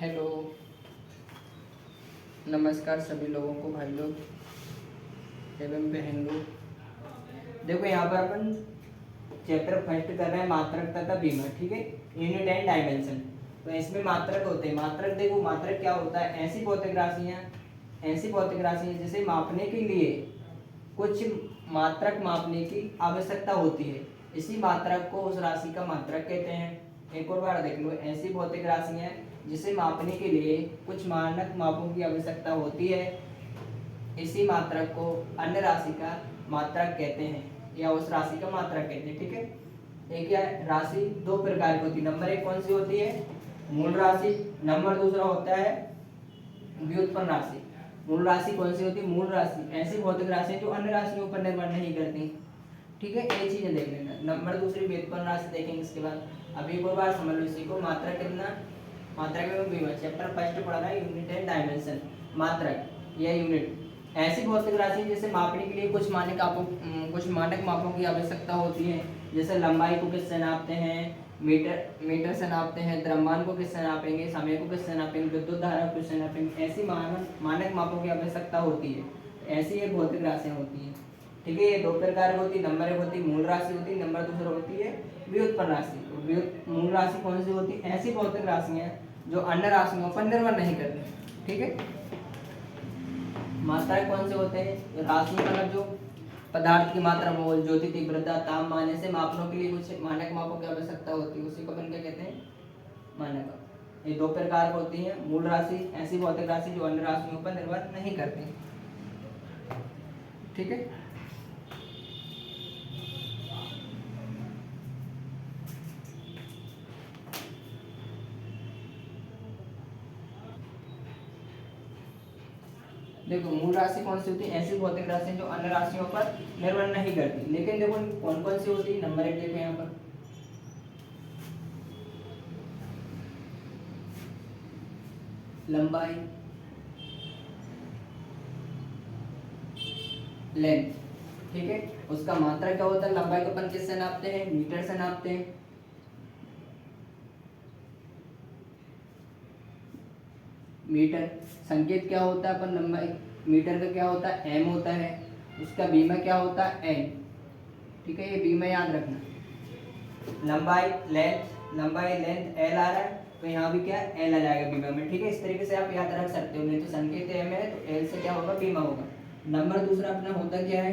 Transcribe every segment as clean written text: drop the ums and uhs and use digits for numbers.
Hello, नमस्कार सभी लोगों को, भाई लोग एवं बहन लोग। देखो यहाँ पर अपन चैप्टर फर्स्ट कर रहे हैं मात्रक तथा बीमक, ठीक है। Unit and dimension. तो इसमें मात्रक होते हैं। मात्रक देखो, मात्रक क्या होता है? ऐसी भौतिक राशियाँ जिसे मापने के लिए कुछ मात्रक मापने की आवश्यकता होती है। इसी मात्रक को उस राशि का मात्रक कहते हैं। एक और बार देख लो, ऐसी भौतिक राशियाँ जिसे मापने के लिए कुछ मानक मापों की आवश्यकता होती है, इसी मात्रक को अन्य राशि का मात्रक कहते हैं या उस राशि का मात्रक कहते हैं, ठीक है। एक या राशि दो प्रकार की होती है। नंबर एक कौन सी होती है? मूल राशि। नंबर दूसरा होता है व्युत्पन्न राशि। मूल राशि कौन सी होती है? मूल राशि ऐसी भौतिक राशि जो अन्य राशियों पर निर्भर नहीं करती, ठीक है। ये चीजें देख लेना। नंबर दूसरी व्युत्पन्न राशि देखेंगे इसके बाद। अभी एक और बार समझ लो इसी को। मात्रक कितना? मात्रक में बीमा चैप्टर फर्स्ट पढ़ा है, यूनिट एंड डायमेंशन। मात्रक या यूनिट ऐसी भौतिक राशि जिसे मापने के लिए कुछ मानक मापों की आवश्यकता होती है। जैसे लंबाई को किससे नापते हैं? मीटर से नापते हैं। द्रव्यमान को किससे नापेंगे? समय को किससे नापेंगे? विद्युत धारा को किससे नापेंगे? ऐसी मानक मापों की आवश्यकता होती है। ऐसी ये भौतिक राशियाँ होती हैं, ठीक है। ये दो प्रकार की होती है। नंबर एक होती है मूल राशि होती है, नंबर दूसरा होती है व्युत्पन्न राशि। मूल राशि कौन सी होती है? ऐसी भौतिक राशियाँ जो अन्य राशियों पर निर्भर नहीं करती, ठीक है। मात्राएं कौन से होते हैं? राशि मतलब जो पदार्थ की मात्रा, मोल, ज्योति तीव्रता, तापमान से मापनों के लिए कुछ मानक मापों की आवश्यकता होती है, उसी को अपन क्या कहते हैं? मानक। ये दो प्रकार होती है। मूल राशि ऐसी भौतिक राशि जो अन्य राशियों पर निर्भर नहीं करती, ठीक है। देखो मूल राशि कौन सी होती है? ऐसी भौतिक राशि जो अन्य राशियों पर निर्भर नहीं करती। लेकिन देखो कौन कौन सी होती है? नंबर एक देखो यहाँ पर, लंबाई, लेंथ, ठीक है। उसका मात्रक क्या होता है? लंबाई को अपन किससे नापते हैं? मीटर से नापते हैं। मीटर संकेत क्या होता है? अपन लंबाई मीटर का क्या होता है? एम होता है। उसका बीमा क्या होता है? एन, ठीक है। ये बीमा याद रखना। लंबाई लेंथ एल आ रहा है, तो यहाँ भी क्या एल आ जाएगा बीमा में, ठीक है। इस तरीके से आप याद रख सकते हो। नहीं तो संकेत एम है तो एल से क्या होगा? बीमा होगा। नंबर दूसरा अपना होता क्या है?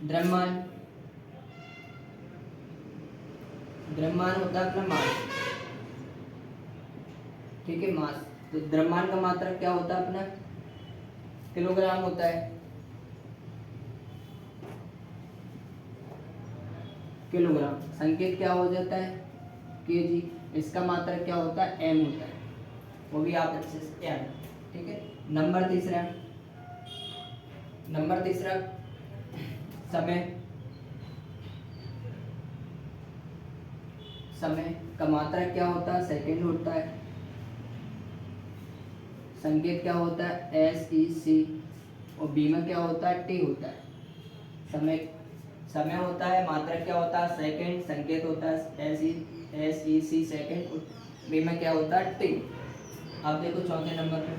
द्रव्यमान। द्रव्यमान होता है अपना मास, ठीक है। मास। तो द्रव्यमान का मात्रक क्या होता है अपना? किलोग्राम होता है। किलोग्राम संकेत क्या हो जाता है? केजी। इसका मात्रक क्या होता है? एम होता है। वो भी आप अच्छे से याद रखें, ठीक है। नंबर तीसरा समय। समय का मात्रक क्या होता है? सेकंड होता है। संकेत क्या होता है? एस ई सी। और बीमा क्या होता है? टी होता है। समय होता है, मात्रक क्या होता है? सेकंड। संकेत होता है एस ई सी सेकंड। बीमा क्या होता है? टी। अब देखो चौथे नंबर पे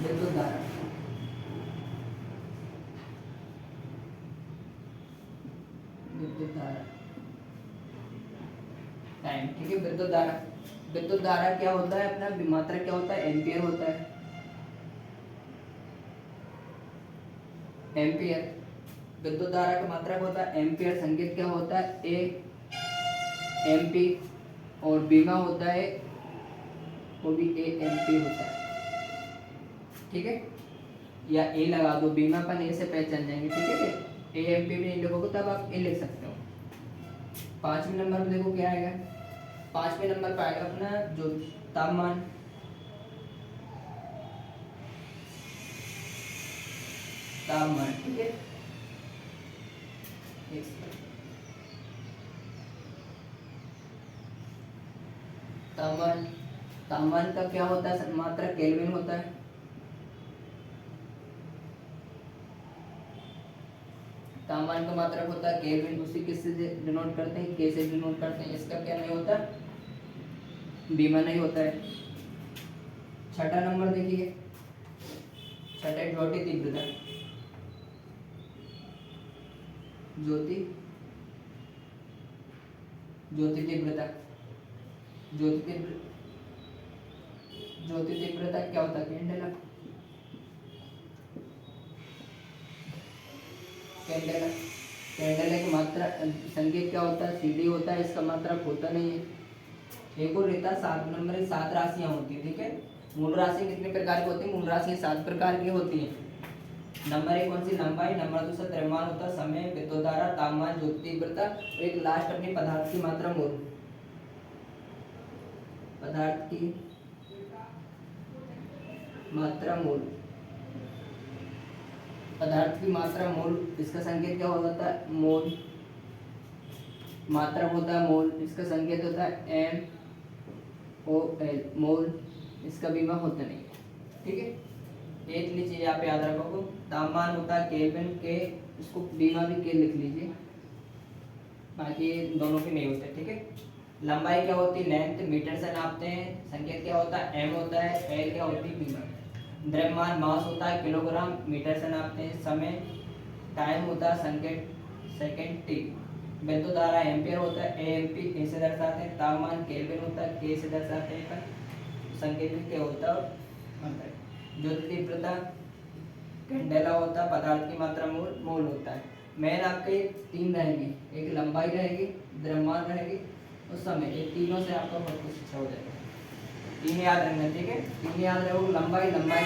विद्युत धारा। टाइम, ठीक है। विद्युत धारा क्या होता है अपना? मात्रक क्या होता है? एम्पियर होता है। एम्पियर विद्युत धारा का मात्रक होता है एम्पियर। संकेत क्या होता है? A M P. और बीमा होता है वो भी ए एम पी होता है, ठीक है। या ए लगा दो, बीमा पर ए से पहचान जाएंगे, ठीक है। ए एम पी भी नहीं लिखोगे तब आप ए लिख सकते हो। पांचवें नंबर पे देखो क्या आएगा? पांचवें नंबर पे आएगा अपना जो तापमान। ठीक है। तापमान तापमान का क्या होता है? मात्रा केल्विन होता है। तापमान का मात्रक होता है केल्विन। उसी किससे डिनोट करते हैं? के से डिनोट करते हैं। इसका क्या नहीं होता? बीमा नहीं होता है। छठा नंबर देखिए, छठा ज्योति तीव्रता, ज्योति ज्योति तीव्रता, ज्योति तीव्रता क्या होता है? कैंडेला, कैंडेला कैंडेला की मात्रा संकेत क्या होता है? सीधी होता है, इसका मात्रक होता नहीं है। एक और रहता है 7 नंबर, 7 राशियां होती है, ठीक है। मूल राशि कितने प्रकार की होती है? मूल राशि 7 प्रकार की होती है। नंबर 1 कौन सी? लंबाई। नंबर 2 द्रव्यमान होता है, समय, विद्युत धारा, तापमान, ज्योति तीव्रता। और एक लास्ट अपनी पदार्थ की मात्रा मोल, पदार्थ की मात्रा मोल, पदार्थ की मात्रा मोल। इसका संकेत क्या होता है? मोल। मात्रा होता है मोल, इसका संकेत होता है MOL, मोल। इसका बीमा होता नहीं है, ठीक है। एक चीज यहाँ पे याद रखो, तापमान होता है केल्विन के, इसको बीमा भी के लिख लीजिए, बाकी दोनों के नहीं होते, ठीक है। लंबाई क्या होती है? लेंथ, मीटर से नापते हैं। संकेत क्या होता है? M होता है। L क्या होती है? बीमा। द्रव्यमान मास होता है किलोग्राम, मीटर से नापते हैं। समय टाइम होता है, संकेत सेकंड T। विद्युत धारा एम्पियर होता है, AMP ए से दर्शाते हैं। तापमान केल्विन होता है, K से दर्शाते हैं। संकेत भी क्या होता है? ज्योति तीव्रता कैंडेला होता है। पदार्थ की मात्रा मोल, मोल होता है। मेन आपके 3 रहेंगे, एक लंबाई रहेगी, द्रव्यमान रहेगी और समय। ये तीनों से आपका बहुत कुछ अच्छा हो जाएगा। 3 याद रखना, ठीक है। 3 याद रखो। लंबाई, लंबाई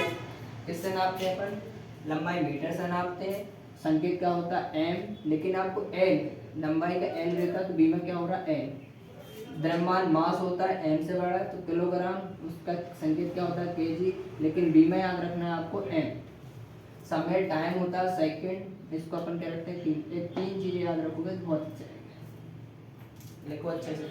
किससे नापते हैं अपन? लंबाई मीटर से नापते हैं। संकेत क्या होता है? M, लेकिन आपको L, लंबाई का L रहता है तो बीमा क्या हो रहा है? L। द्रव्यमान मास होता है, M से बड़ा है तो किलोग्राम, उसका संकेत क्या होता है? kg, लेकिन बीमा याद रखना है आपको M। समय टाइम होता है सेकंड, इसको अपन क्या रखते हैं? 3। ये 3 चीजें याद रखोगे तो बहुत अच्छा रहेगा। लिखो अच्छे से।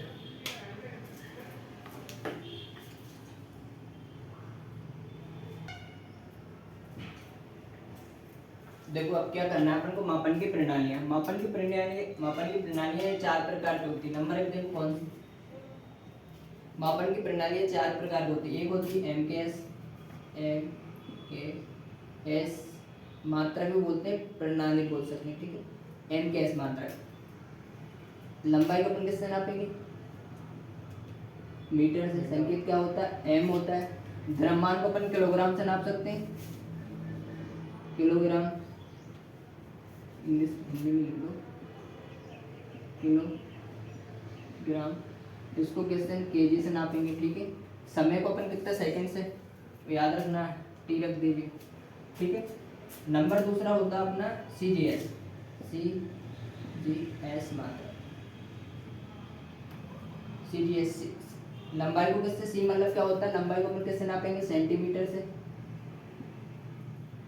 देखो अब क्या करना है अपन को? मापन की प्रणालियां, मापन की प्रणालियां 4 प्रकार की होती है। नंबर 1 देखो कौन सी? मापन की प्रणालियां 4 प्रकार की होती है। एक होती है MKS, मात्रा भी बोलते हैं, प्रणाली बोल सकते हैं, ठीक है। MKS मात्रा। लंबाई को अपन किससे नापेंगे? मीटर से। संकेत क्या होता है? M होता है। द्रव्यमान को अपन किलोग्राम से नाप सकते हैं, किलोग्राम, इंग्लिश हिंदी में लिख दो, किलोग्राम। इसको किससे? केजी से नापेंगे, ठीक है। समय को अपन कितना? सेकंड से, तो याद रखना T रख दीजिए, ठीक है। नंबर दूसरा होता है अपना CGS, मात्रा, CGS। लंबाई को किससे? C मतलब क्या होता है? लंबाई को अपन किससे नापेंगे? सेंटीमीटर से,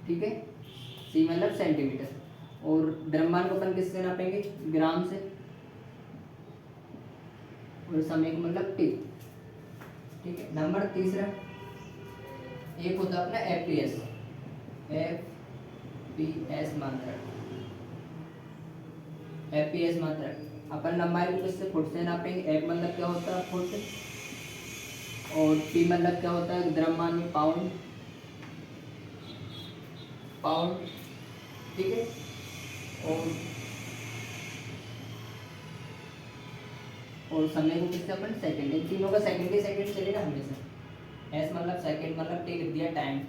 ठीक है। C मतलब सेंटीमीटर। और द्रव्यमान को अपन किससे नापेंगे? ग्राम से। और समय को मतलब T, ठीक है। नंबर तीसरा एक होता है अपना FPS मात्रा, FPS मात्रा। अपन लंबाई को किससे? फुट से नापेंगे। F मतलब क्या होता है? फुट। और P मतलब क्या होता है? द्रव्यमान में पाउंड, ठीक है। और समय को किससे? अपन सेकंड। इन तीनों का सेकंड चलेगा हमेशा। S मतलब सेकंड, मतलब T लिख दिया, टाइम।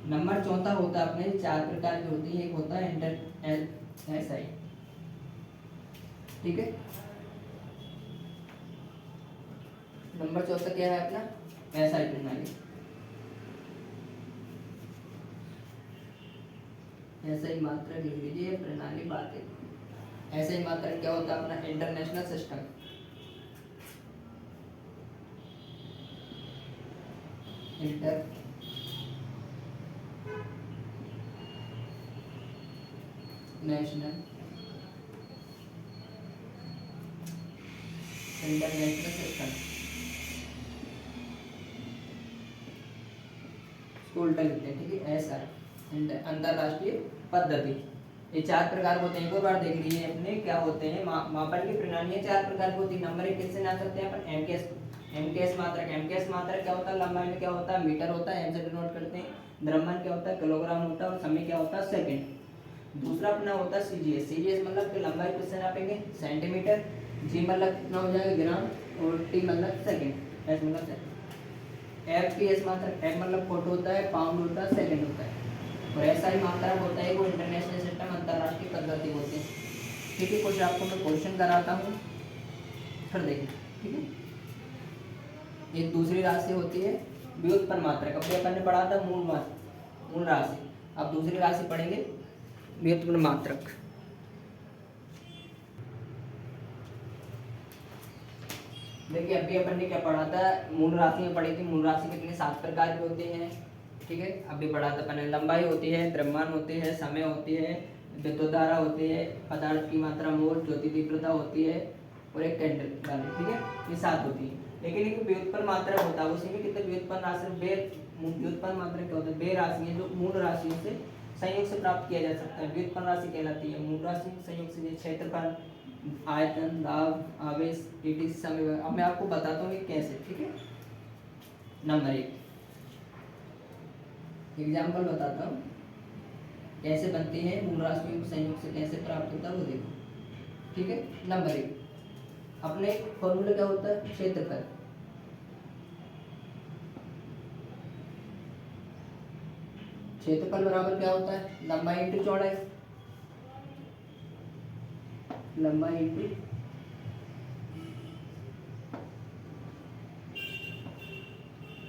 नंबर चौथा होता है अपने 4 प्रकार की होती है। एक होता है SI, ठीक है। नंबर चौथा क्या है अपना? SI प्रणाली। SI मात्रा लिख लीजिए, प्रणाली बातें। SI मात्रा क्या होता है अपना? इंटरनेशनल सिस्टम, इंटरनेशनल सिस्टम, इसको उल्टा लिखते हैं, ठीक है। SI अंतरराष्ट्रीय पद्धति। ये 4 प्रकार होते हैं। एक और बार देख लीजिए अपने क्या होते हैं। मापन की प्रणालियां 4 प्रकार की होती है। नंबर 1 किससे नाप सकते हैं अपन? MKS एमकेएस मात्रक, एमकेएस मात्रक क्या होता है, लंबाई में क्या होता है, मीटर होता है, एम से डिनोट करते हैं। द्रव्यमान क्या होता है, किलोग्राम होता है, और समय क्या होता है, सेकंड। दूसरा अपना होता है सीजीएस, सीजीएस मतलब कि लंबाई किससे नापेंगे, सेंटीमीटर, जी मतलब कितना हो जाएगा, ग्राम, और टी मतलब सेकंड, एस मतलब सेकंड। एफपीएस मात्रक, एफ मतलब फुट होता है, पाउंड होता है, सेकंड होता है, और ऐसा ही मात्रक होता है वो इंटरनेशनल सिस्टम, अंतर्राष्ट्रीय पद्धति होती है। ठीक है, कुछ आपको मैं क्वेश्चन कराता हूँ, फिर देखें। ठीक है, एक दूसरी राशि होती है व्युत्पन्न मात्रक, अभी अपन ने पढ़ा था मूल राशि, अब दूसरी राशि पढ़ेंगे व्युत्पन्न मात्रक। देखिए अभी अपन ने क्या पढ़ा था, मूल राशि में पढ़ी थी, मूल राशि कितने 7 प्रकार की होती हैं। ठीक है, अभी पढ़ा था अपन ने, लंबाई होती है, द्रव्यमान होती है, समय होती है, विद्युत धारा होती है, पदार्थ की मात्रा मोल, ज्योति तीव्रता होती है, और एक कैंडल वाली। ठीक है, ये 7 होती है। लेकिन एक व्युत्पन्न मात्रक होता है, उसी में कितने व्युत्पन्न राशि, व्युत्पन्न मात्रक क्या होता है, वे राशि है जो मूल राशियों से संयोग से प्राप्त किया जा सकता है, व्युत्पन्न राशि कहलाती है। मूल राशि संयोग से क्षेत्रफल, आयतन, दाब, आवेश, ईटी, समय। अब मैं आपको बताता हूँ कि कैसे। ठीक है, नंबर 1 एग्जाम्पल बताता हूँ कैसे बनती है, मूल राशियों को संयोग से कैसे प्राप्त होता है वो देखो। ठीक है, नंबर 1 अपने फॉर्मूला क्या होता है, क्षेत्रफल, क्षेत्रफल बराबर क्या होता है, लंबाई इंटू चौड़ाई, लंबाई इंटू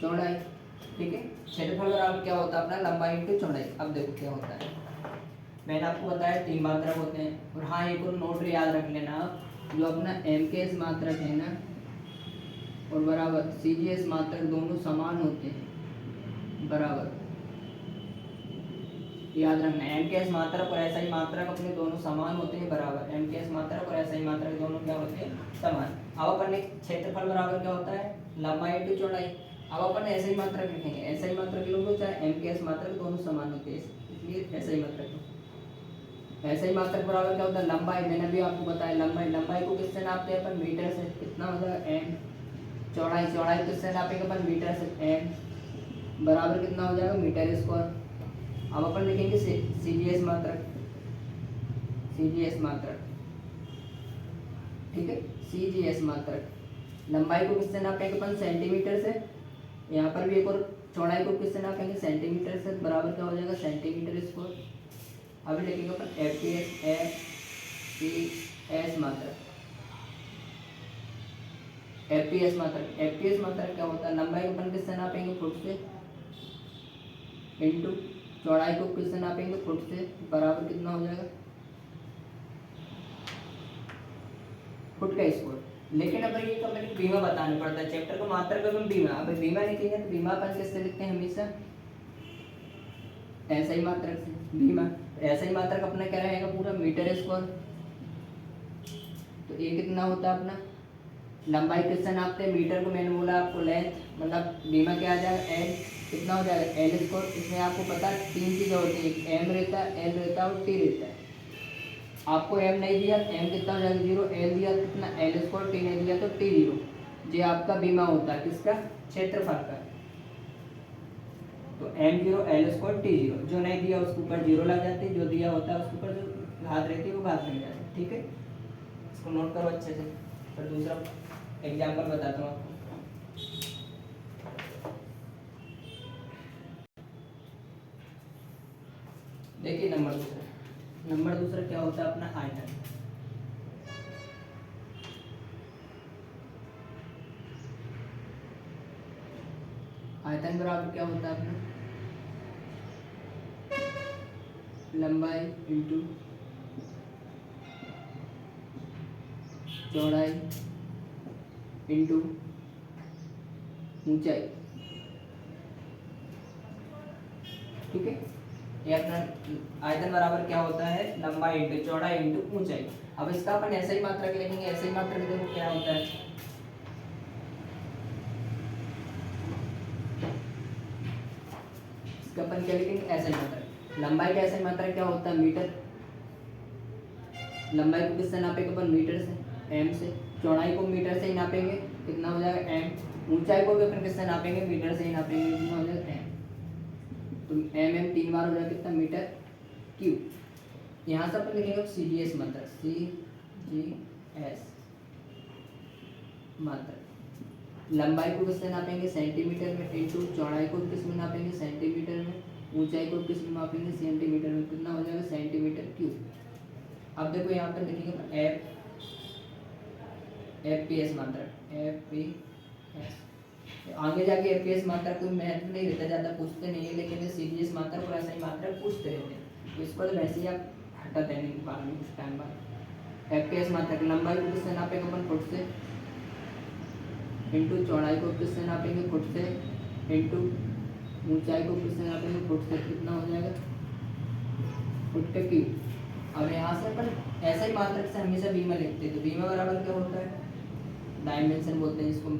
चौड़ाई। ठीक है, क्षेत्रफल बराबर क्या होता है अपना, लंबाई इंटू चौड़ाई। अब देखो क्या होता है, मैंने आपको बताया 3 मात्रक होते हैं। और हाँ, एक और नोट याद रख लेना आप, जो अपना एमकेएस मात्रक है ना और बराबर सीजीएस मात्रक दोनों समान होते हैं, बराबर याद रखना। एमकेएस मात्रक और एसआई मात्रक अपने दोनों समान होते हैं, बराबर। एमकेएस मात्रक और एसआई मात्रक दोनों क्या होते हैं, समान। अब अपन ने क्षेत्रफल बराबर क्या होता है, लंबाई इंटू चौड़ाई। अब अपन एसआई मात्रक लिखेंगे, एसआई मात्रक लोगों चाहे एमकेएस मात्रक दोनों समान होते हैं, इसलिए एसआई मात्रक। ऐसे ही मात्रक बराबर क्या होता है, लंबाई, मैंने भी आपको बताया लंबाई, लंबाई को किससे नापते हैं अपन, मीटर से, कितना हो जाएगा एम। चौड़ाई, चौड़ाई किससे नापेंगे अपन, मीटर से, एम बराबर कितना हो जाएगा, मीटर स्क्वायर। अब अपन लिखेंगे सीजीएस मात्रक, सीजीएस मात्रक। ठीक है, सीजीएस मात्रक, लंबाई को किससे नापेंगे अपन, सेंटीमीटर से। यहाँ पर भी एक और, चौड़ाई को किससे नापेंगे, सेंटीमीटर से, बराबर क्या हो जाएगा, सेंटीमीटर स्क्वायर। अभी लिखेंगे अपन एफपीएस मात्रक, एफपीएस मात्रक, एफपीएस मात्रक क्या होता है, लंबाई को अपन किससे नापेंगे, फुट से, इंटू चौड़ाई को किससे नापेंगे, फुट से, बराबर कितना हो जाएगा, फुट का स्क्वायर। लेकिन अब ये तो हमें बीमा बताना पड़ता है, चैप्टर को मात्रक में बीमा, अब बीमा लिखेंगे तो बीमा अपन किससे लिखते हैं हमेशा, ऐसा ही मात्रक से, बीमा। ऐसा ही मात्रक अपना क्या रहेगा, पूरा मीटर स्क्वायर। तो ये कितना होता है अपना, लंबाई किससे नापते हैं, मीटर को मैंने बोला आपको लेंथ, मतलब बीमा क्या आ जाएगा, एल, कितना हो जाएगा, एल स्क्वायर। इसमें आपको पता है 3 चीज़ें होती है, एम रहता है, एल रहता है और टी रहता है। आपको एम नहीं दिया, एम कितना हो जाएगा 0, एल दिया कितना, एल स्क्वायर, टी नहीं दिया तो टी 0। ये आपका बीमा होता है किसका, क्षेत्रफल का। तो एम 0, एल स्क्वायर, टी 0। जो नहीं दिया उसके ऊपर 0 लग जाती है, जो दिया होता है उसके ऊपर जो घात रहती है वो घात लग जाती है। ठीक है, इसको नोट करो अच्छे से। फिर दूसरा एग्जाम्पल बताता हूँ आपको। देखिए नंबर दूसरा क्या होता है अपना, आयतन। आयतन बराबर क्या होता है अपना, लंबाई इंटू चौड़ाई इंटू ऊंचाई। ठीक है, ये अपना आयतन बराबर क्या होता है, लंबाई इंटू चौड़ाई इंटू ऊंचाई। अब इसका अपन ऐसे ही मात्रक लिखेंगे, ऐसे ही मात्रक देखो क्या होता है, इसका अपन क्या लिखेंगे, ऐसे ही मात्रक। लंबाई का ऐसे ही मात्रक क्या होता है, मीटर, लंबाई को किससे नापेंगे अपन, मीटर से, एम से। चौड़ाई को मीटर से ही नापेंगे, कितना हो जाएगा एम। ऊंचाई को भी अपन किससे नापेंगे, मीटर से ही नापेंगे, कितना हो जाएगा एम। तो एम एम 3 बार हो जाएगा कितना, मीटर क्यूब। यहाँ से अपन लिखेंगे सी जी एस मात्रक, सी जी एस मात्रक। लंबाई को किससे नापेंगे, सेंटीमीटर में, इंटू चौड़ाई को किस में नापेंगे, सेंटीमीटर में, ऊंचाई को किस में नापेंगे, सेंटीमीटर में, कितना हो जाएगा, सेंटीमीटर क्यूब। अब देखो यहाँ पर लिखेंगे एफ पी एस मात्रक, एफ पी एस। आगे जाके एफ पी एस मात्रक कोई महत्व नहीं रहता, ज़्यादा पूछते नहीं है, लेकिन सी जी एस मात्रक और ऐसा ही मात्रक पूछते रहते हैं, तो इसको तो वैसे ही आप हटा देंगे बाद में कुछ टाइम बाद। एफ पी एस मात्रक लंबाई को किससे नापेंगे अपन, फुट से, इंटू चौड़ाई को किससे नापेंगे, फुट से, इंटू ऊंचाई को किससे नापेंगे, फुट से, कितना हो जाएगा, फुट के क्यूब। अब यहाँ से अपन ऐसा ही मात्रक से हमेशा बीमा लिखते हैं, तो बीमा बराबर क्या होता है, डायमेंशन बोलते हैं इसको,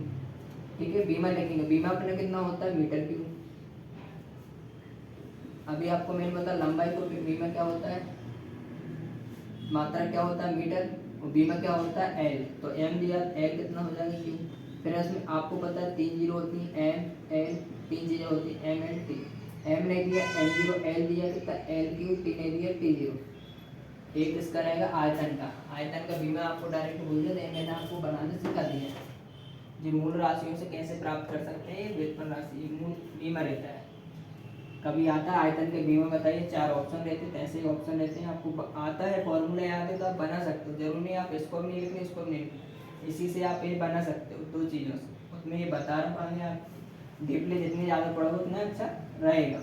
ठीक है। बीमा लिखेंगे, बीमा अपने कितना होता है, मीटर क्यूब। अभी आपको मैंने बताया लंबाई को बीमा क्या होता है, मात्रा क्या होता है, मीटर, और बीमा क्या होता है, एल। तो एम दिया, एल कितना हो जाएगा, क्यूब। फिर इसमें आपको पता है 3 जीरो होती है, एम एल, 3 चीजें होती है, एम एल टी। एम नहीं दिया, एम जीरो, एल दिया कितना, एल क्यूब, टी नहीं दिया, टी जीरो। एक इसका रहेगा आयतन का, आयतन का बीमा आपको डायरेक्ट भूल जाते हैं, मैंने आपको बनाने सिखा दिया है। जी मूल राशियों से कैसे प्राप्त कर सकते हैं, ये व्युत्पन्न राशि मूल बीमा रहता है। कभी आता है आयतन के बीमा बताइए, 4 ऑप्शन रहते हैं, ऐसे ही ऑप्शन रहते हैं, आपको आता है फॉर्मूला याद है तो आप बना सकते हो, जरूरी नहीं आप इसको भी नहीं लिखने, इसको भी नहीं लिखने, इसी से आप ये बना सकते हो 2 चीज़ों से। उसमें ये बता रहा हूँ, आगे आप डीपली जितनी ज़्यादा पढ़ोगे उतना अच्छा रहेगा,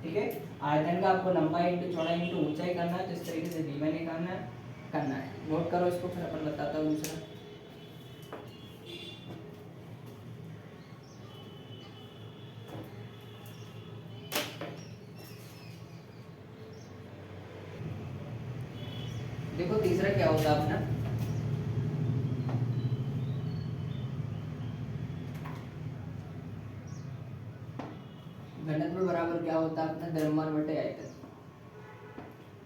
ठीक है। आयतन का आपको लंबाई इंटू चौड़ाई इंटू ऊंचाई करना है, तो इस तरीके से बीमा निकालना करना है। नोट करो इसको, फिर अपन बताता हूँ दूसरा। देखो तीसरा क्या होता है अपना, घनत्व बराबर क्या होता है अपना, द्रव्यमान बटे आयतन।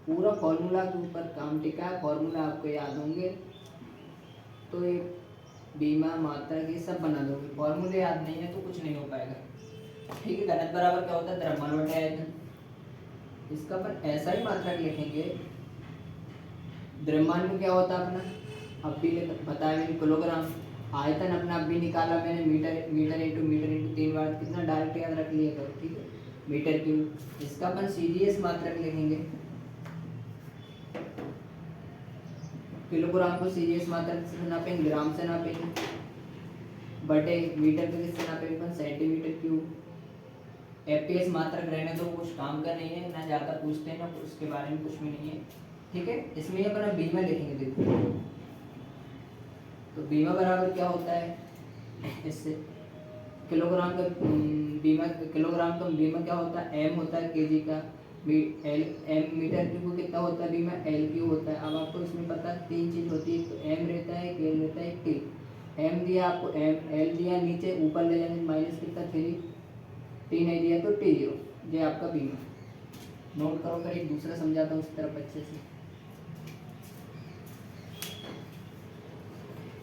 पूरा फॉर्मूला के ऊपर काम टिका है, फॉर्मूला आपको याद होंगे तो ये बीमा मात्रा ये सब बना दोगे, फॉर्मूले याद नहीं है तो कुछ नहीं हो पाएगा, ठीक है। घनत्व बराबर क्या होता है, द्रव्यमान बटे आयतन। इसका अपन ऐसा ही मात्रक लिखेंगे, द्रव्यमान में क्या होता है अपना, अब भी बताया मैंने किलोग्राम, आयतन अपना अब भी निकाला मैंने, मीटर, मीटर इंटू 3 बार, कितना डायरेक्ट याद रख लिया करो, ठीक है, मीटर क्यूब। इसका अपन सीजीएस मात्रक लिखेंगे, किलोग्राम को सीजीएस मात्रक से नापेंगे, ग्राम से नापेंगे, बटे मीटर को किससे नापेंगे अपन, सेंटीमीटर क्यूब। एफपीएस मात्रक रहने दो, कुछ काम का नहीं है, ना ज़्यादा पूछते हैं ना उसके बारे में कुछ भी नहीं है, ठीक है। इसमें अपन बीमा लिखेंगे, देखो तो बीमा बराबर क्या होता है, इससे किलोग्राम का बीमा, किलोग्राम का बीमा क्या होता है, एम होता है केजी का, एल एम मीटर क्यूब कितना होता है बीमा, एल क्यूब होता है। अब आपको इसमें पता है 3 चीज़ होती है, तो एम रहता है, एल रहता है, टी। एम दिया आपको, एम एल दिया, नीचे ऊपर ले जाने माइनस कितना 3, टी नहीं दिया तो टी जीरो, ये आपका बीमा। नोट करो, फिर एक दूसरा समझाता हूँ उस तरफ अच्छे से।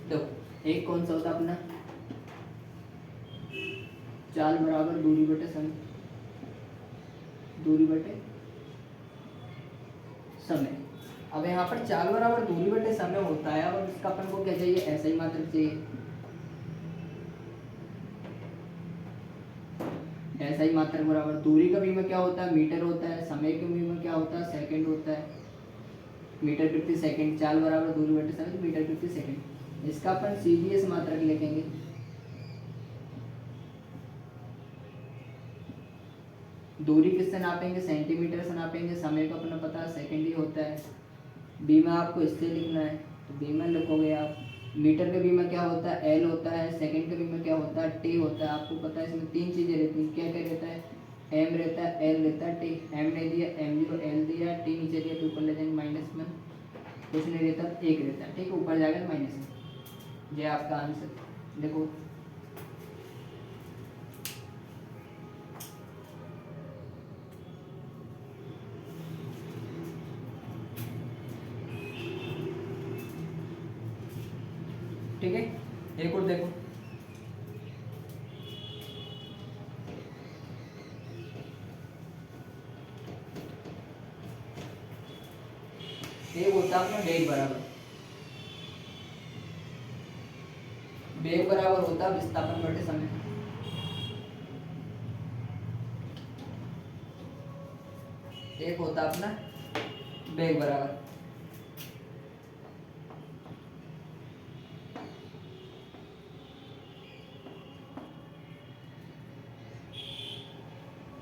देखो एक कौन सा होता है अपना, चाल बराबर दूरी बटे समय, दूरी बटे समय। अब यहाँ पर चाल बराबर दूरी बटे समय होता है, और इसका अपन को क्या चाहिए, ऐसा ही मात्रक चाहिए, ऐसा ही मात्रक बराबर। दूरी का बीमा क्या होता है, मीटर होता है, समय का बीमा क्या होता है, सेकंड होता है, मीटर प्रति सेकंड। चाल बराबर दूरी बटे समय, मीटर प्रति सेकंड। इसका अपन सीजीएस मात्रक लिखेंगे, दूरी किससे नापेंगे, सेंटीमीटर से नापेंगे, समय का अपना पता है सेकंड ही होता है। बीमा आपको इससे लिखना है, तो बीमा लिखोगे आप। मीटर का बीमा क्या होता है, एल होता है, सेकंड का बीमा क्या होता है, टी होता है। आपको पता है इसमें 3 चीज़ें रहती हैं, क्या क्या रहता है, एम रहता है, एल रहता है, टी। एम नहीं दिया, एम जीरो, एल दिया, टी नीचे दिया तो ऊपर ले जाएंगे माइनस में, कुछ नहीं रहता, 1 रहता है, ठीक है, ऊपर जाएगा माइनस में। ये आपका आंसर। देखो ठीक है, एक और देखो, एक होता है अपना वेग बराबर, वेग बराबर होता है विस्थापन बटे समय। एक होता है अपना वेग बराबर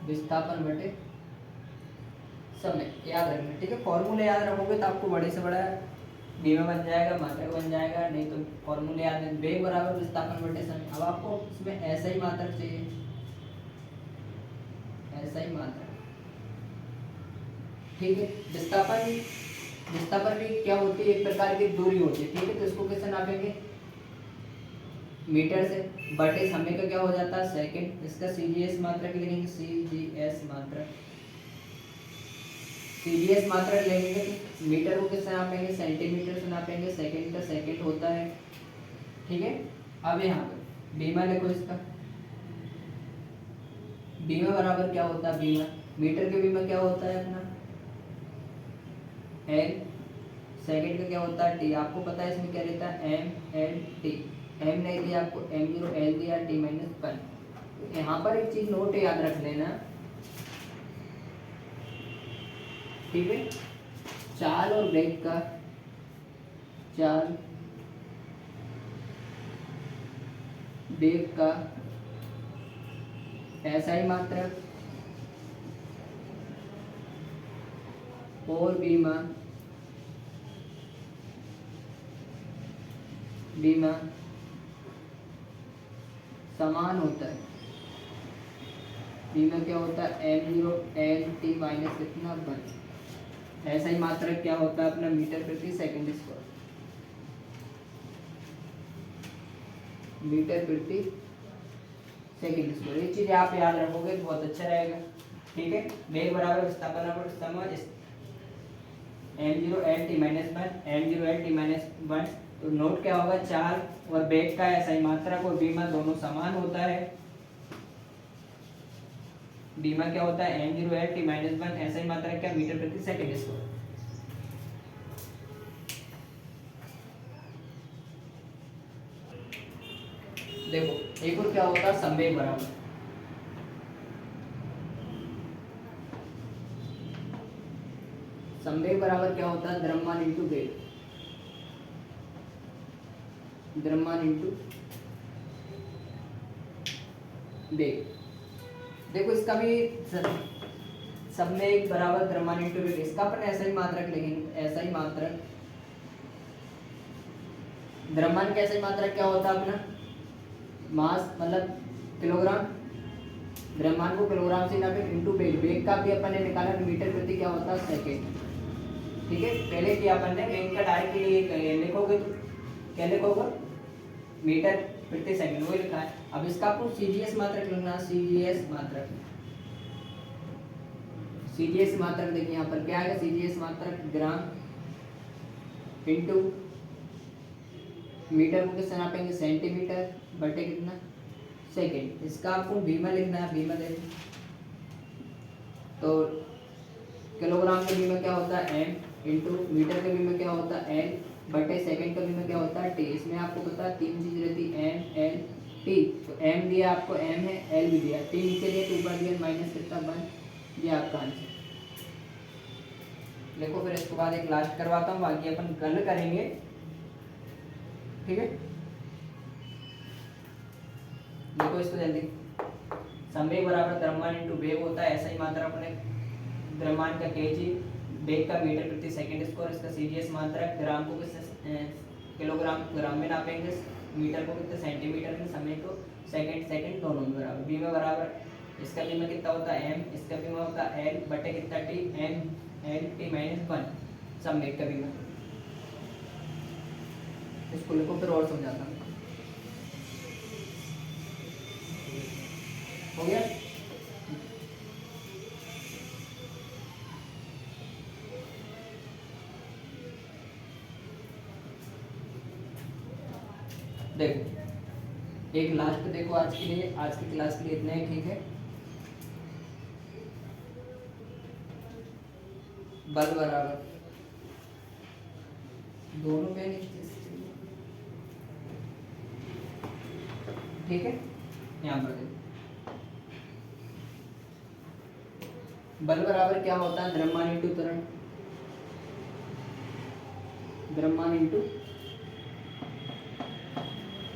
विस्थापन बटे समय, याद रखना, ठीक है। फॉर्मूले याद रखोगे तो आपको बड़े से बड़ा बीमा बन जाएगा, मात्रक बन जाएगा, नहीं तो फॉर्मूले याद नहीं। वेग बराबर विस्थापन बटे समय। अब आपको इसमें ऐसा ही मात्रक चाहिए, ऐसा ही मात्रक, ठीक है। विस्थापन, विस्थापन भी क्या होती है, एक प्रकार की दूरी होती है, ठीक है। तो इसको कैसे नापेंगे, मीटर से, बटे समय का क्या हो जाता है सेकंड, इसका सीजीएस मात्रक लिखेंगे, सीजीएस मात्रक, सीजीएस मात्रक लेंगे तो मीटर को किससे नापेंगे, सेंटीमीटर से नापेंगे, सेकंड का सेकंड होता है, ठीक है। अब यहाँ पर बीमा लिखो इसका, बीमा बराबर क्या होता है, बीमा, मीटर के बीमा क्या होता है अपना एल, सेकंड का क्या होता है टी, आपको पता है इसमें क्या रहता है एम एल टी, एम नहीं दिया आपको, एम जीरो, एल दिया टी माइनस वन। तो यहाँ पर एक चीज नोट याद रख लेना, ठीक है। चाल और वेग का, चाल वेग का ऐसा ही मात्रक और बीमा, बीमा समान होता है। बीमा क्या होता है M zero L T minus कितना वन, ऐसा ही मात्रक क्या होता है अपना मीटर प्रति सेकंड स्क्वायर, मीटर प्रति सेकंड स्क्वायर। ये चीज आप याद रखोगे तो बहुत अच्छा रहेगा, ठीक है। वेग बराबर विस्थापन बराबर समय, M zero L T minus one, M zero L T minus one. तो नोट क्या होगा, चाल और वेग का ऐसा ही मात्रक और बीमा दोनों समान होता है। बीमा क्या होता है M zero L T minus one, ऐसा ही मात्रक क्या मीटर प्रति सेकंड स्क्वायर। देखो एक और क्या होता है संवेग बराबर, संवेग बराबर क्या होता है द्रव्यमान इंटू वेग, द्रव्यमान इंटू वेग। देखो इसका भी संवेग बराबर द्रव्यमान इंटू वेग, इसका अपन ऐसा ही मात्रक लेंगे, ऐसा ही मात्रक, द्रव्यमान का ऐसा ही मात्रक क्या होता है अपना मास मतलब किलोग्राम, द्रव्यमान को किलोग्राम से नापे इंटू वेग, वेग का भी अपन ने निकाला मीटर प्रति क्या होता है सेकेंड, ठीक है। पहले किया अपन ने, वेग का डायरेक्टली लिखोगे तो क्या लिखोगे मीटर प्रति सेकंड, वो लिखा है। अब इसका आपको सीजीएस मात्रक लिखना, सीजीएस मात्रक, सीजीएस मात्रक देखिए यहाँ पर क्या आएगा, सीजीएस मात्रक ग्राम इंटू मीटर को किससे नापेंगे सेंटीमीटर बटे कितना सेकंड। इसका आपको बीमा लिखना है, बीमा देखिए तो किलोग्राम का बीमा क्या होता है एम इंटू मीटर का बीमा क्या होता है एल बटे सेकंड का बीमा क्या होता है टी। इसमें आपको पता है तीन चीज रहती है एम एल टी, तो एम दिया आपको एम है, एल भी दिया, टी नीचे दिया तो ऊपर दिया माइनस कितना वन, ये आपका आंसर। देखो फिर इसके बाद एक लास्ट करवाता हूँ, बाकी अपन कल करेंगे, ठीक है। देखो इसको जल्दी, संवेग बराबर द्रव्यमान इंटू वेग होता है, ऐसा ही मात्रा अपने द्रव्यमान का केजी, वेग का मीटर प्रति सेकंड स्क्वायर, इसका सीजीएस मात्रक ग्राम को किससे किलोग्राम ग्राम में नापेंगे, मीटर को कितने सेंटीमीटर में, समय को सेकंड सेकंड दोनों में बराबर। बीमा बराबर इसका बीमा कितना होता है एम, इसका बीमा होता है एल बटे कितना T, M L T minus one, संवेग का बीमा। इसको लिखो फिर और समझाता हूँ, हो गया। देखो एक लास्ट देखो आज के लिए, आज की क्लास के लिए इतना ही, ठीक है। बल बराबर दोनों पे ठीक है। यहाँ पर देखो बल बराबर क्या होता है, द्रव्यमान इंटू त्वरण, द्रव्यमान इंटू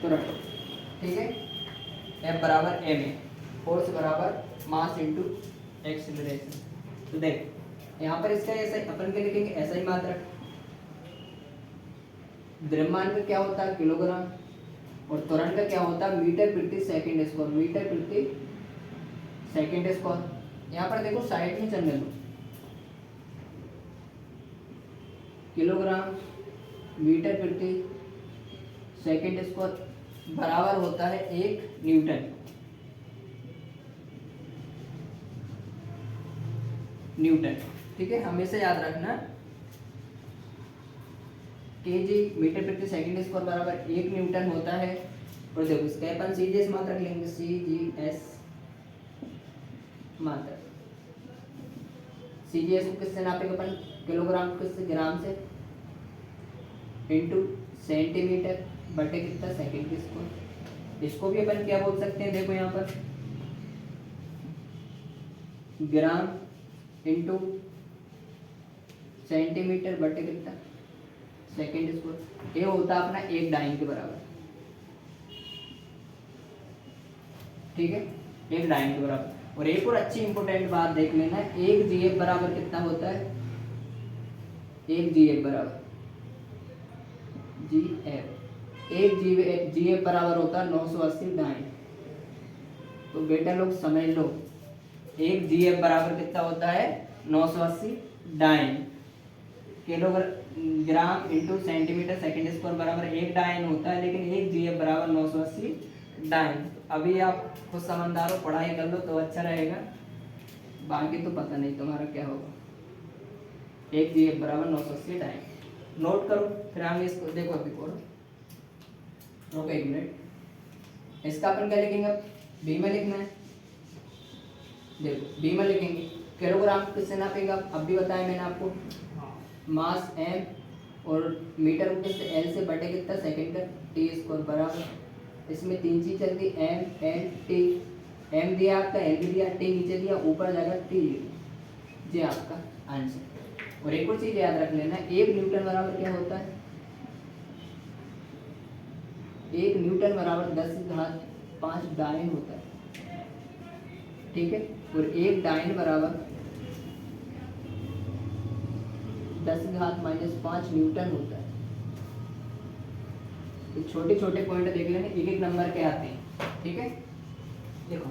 त्वरण, ठीक है। F बराबर m है, फोर्स बराबर मास इंटू एक्सीलरेशन। तो देख यहाँ पर इसका ऐसा अपन क्या लिखेंगे, ऐसा ही मात्रक। द्रव्यमान का क्या होता है किलोग्राम, और त्वरण का क्या होता है मीटर प्रति सेकंड स्क्वायर, मीटर प्रति सेकंड स्क्वायर। यहाँ पर देखो साइड में चलने दो, किलोग्राम मीटर प्रति सेकंड स्क्वायर बराबर होता है 1 न्यूटन। न्यूटन, ठीक है, हमेशा याद रखना केजी मीटर प्रति सेकंड स्क्वायर बराबर 1 न्यूटन होता है। और देखो इसका अपन सीजीएस मात्रक लेंगे, सीजीएस मात्रक। सीजीएस को किससे नापेंगे अपन, किलोग्राम किससे, ग्राम से, इनटू सेंटीमीटर बटे कितना सेकंड के स्क्वायर। इसको भी अपन क्या बोल सकते हैं, देखो यहाँ पर ग्राम इनटू सेंटीमीटर बटे कितना सेकंड स्क्वायर। ये होता है अपना 1 डाइन के बराबर, ठीक है, 1 डाइन के बराबर। और एक और अच्छी इंपोर्टेंट बात देख लेना, 1 जीएफ बराबर कितना होता है, 1 जीएफ बराबर जीएफ, 1 जीएफ बराबर होता है 980 डाइन। तो बेटा लोग समझ लो 1 जीएफ बराबर कितना होता है 980 dyne. Kilogram into centimetre second square बराबर 1 डाइन होता है, लेकिन 1 जीएफ बराबर 980 डाइन। अभी आप खुद समझदार हो, पढ़ाई कर लो तो अच्छा रहेगा, बाकी तो पता नहीं तुम्हारा क्या होगा। 1 जीएफ बराबर 980 डाइन नोट करो, फिर हम इसको देखो अभी करो, रुको 1 मिनट। इसका अपन क्या लिखेंगे, अब बी में लिखना है। देखो बी में लिखेंगे, किलोग्राम किससे नापेगा, अब भी बताया मैंने आपको, मास m और मीटर को किससे, एल से बटे कितना सेकंड का टी स्क्वायर बराबर, इसमें 3 चीज चल गई, m n t। m दिया आपका, l भी दिया, t नीचे दिया, ऊपर जाएगा t, ये आपका आंसर। और एक और चीज याद रख लेना, 1 न्यूटन बराबर क्या होता है, 1 न्यूटन बराबर 10⁵ डाइन होता है, ठीक है। और 1 डाइन बराबर 10⁻⁻5 न्यूटन होता है। तो छोटे छोटे पॉइंट देख लेना, एक एक नंबर के आते हैं, ठीक है। देखो